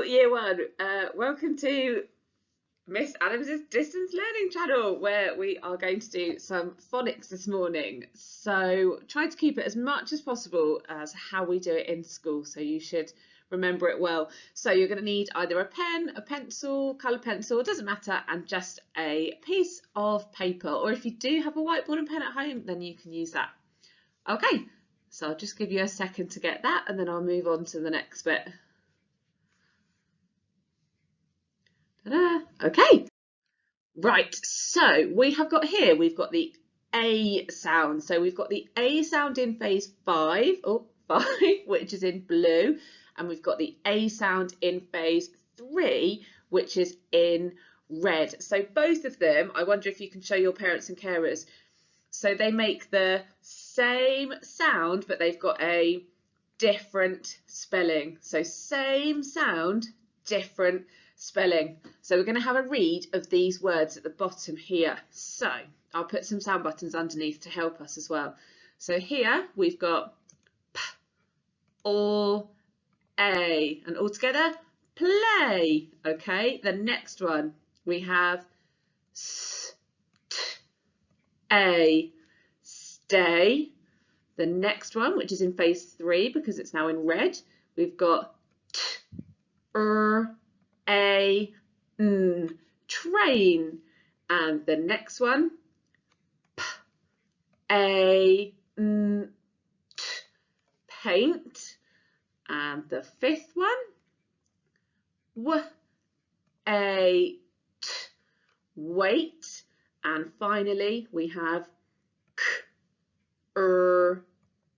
Year 1. Welcome to Miss Adams's Distance Learning channel, where we are going to do some phonics this morning. So try to keep it as much as possible as how we do it in school, so you should remember it well. So you're going to need either a pen, a pencil, colour pencil, doesn't matter, and just a piece of paper. Or if you do have a whiteboard and pen at home, then you can use that. Okay, so I'll just give you a second to get that, and then I'll move on to the next bit. Okay, right, so we've got the A sound. So we've got the A sound in phase 5, which is in blue, and we've got the A sound in phase 3, which is in red. So both of them, I wonder if you can show your parents and carers. So they make the same sound, but they've got a different spelling. So same sound, different spelling. So we're going to have a read of these words at the bottom here. So I'll put some sound buttons underneath to help us as well. So here we've got P or A, and all together, play. Okay, the next one we have S, T, A, stay. The next one, which is in phase 3 because it's now in red, we've got T, A, N, train. And the next one, P, A, N, T, paint. And the fifth one, W, A, T, wait. And finally, we have K,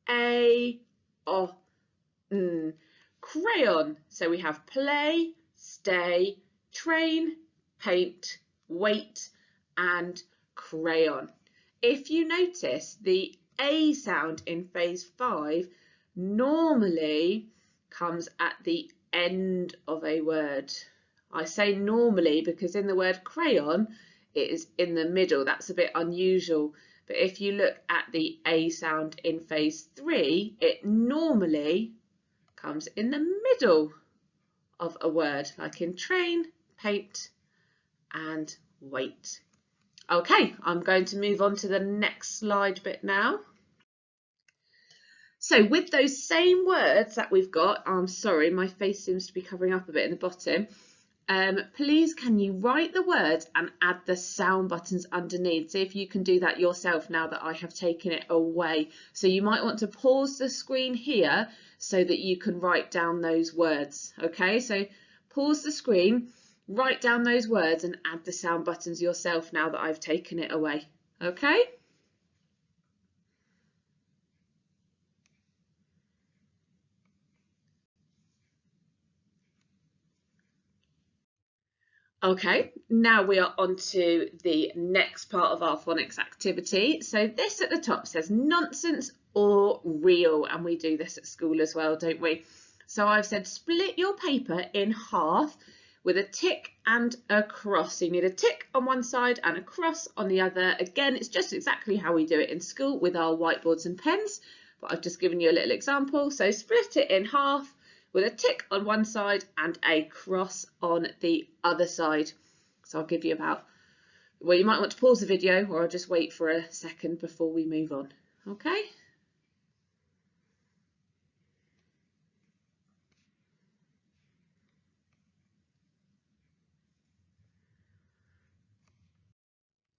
A, O, N, crayon. So we have play, stay, train, paint, wait, and crayon. If you notice, the A sound in phase 5 normally comes at the end of a word. I say normally because in the word crayon, it is in the middle. That's a bit unusual. But if you look at the A sound in phase 3, it normally comes in the middle of a word, like in train, paint, and wait. Okay, I'm going to move on to the next slide bit now. So with those same words that we've got, I'm sorry, my face seems to be covering up a bit in the bottom. Please can you write the words and add the sound buttons underneath. See if you can do that yourself now that I have taken it away. So you might want to pause the screen here so that you can write down those words. Okay, so pause the screen, write down those words and add the sound buttons yourself now that I've taken it away. Okay. Okay, now we are on to the next part of our phonics activity. So this at the top says nonsense or real, and we do this at school as well, don't we? So I've said split your paper in half with a tick and a cross. So you need a tick on one side and a cross on the other. Again, it's just exactly how we do it in school with our whiteboards and pens, but I've just given you a little example. So split it in half with a tick on one side and a cross on the other side. So I'll give you about, well, you might want to pause the video or I'll just wait for a second before we move on. Okay.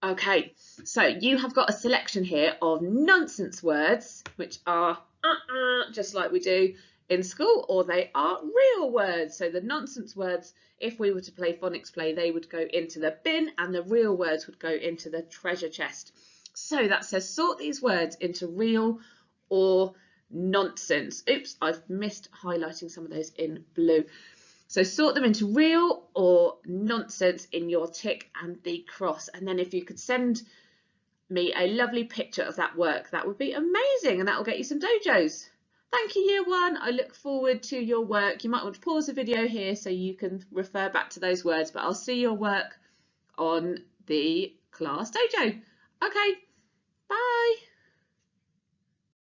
Okay, so you have got a selection here of nonsense words, which are just like we do in school, or they are real words. So the nonsense words, if we were to play phonics play, they would go into the bin and the real words would go into the treasure chest. So that says sort these words into real or nonsense. Oops, I've missed highlighting some of those in blue. So sort them into real or nonsense in your tick and the cross. And then if you could send me a lovely picture of that work, that would be amazing, and that will get you some dojos. Thank you, Year 1. I look forward to your work. You might want to pause the video here so you can refer back to those words, but I'll see your work on the class dojo. Okay, bye.